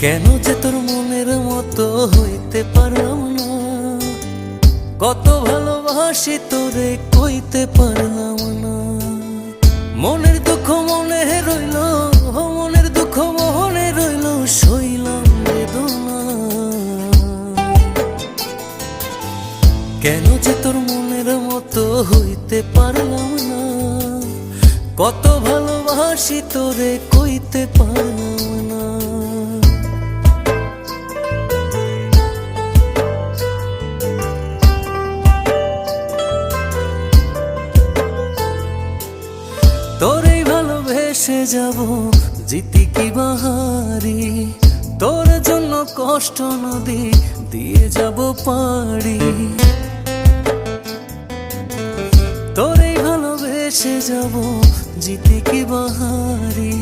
কেন যে তোর মনের মতো হইতে পারলাম না, কত ভালোবাসি তোরে কইতে পারলাম না। মনের দুঃখ মনে রইল, মনের দুঃখ মনে রইল, সইলাম বেদনা। কেন যে তোর মনের মতো হইতে পারলাম না, কত ভালোবাসি তোরে কইতে পারলাম না। তোরেই ভালোবেসে যাব জিতি কি বাহারি, তোর জন্য কষ্ট নদী দিয়ে যাব পাড়ি। তোরেই ভালোবেসে যাব জিতি কি বাহারি,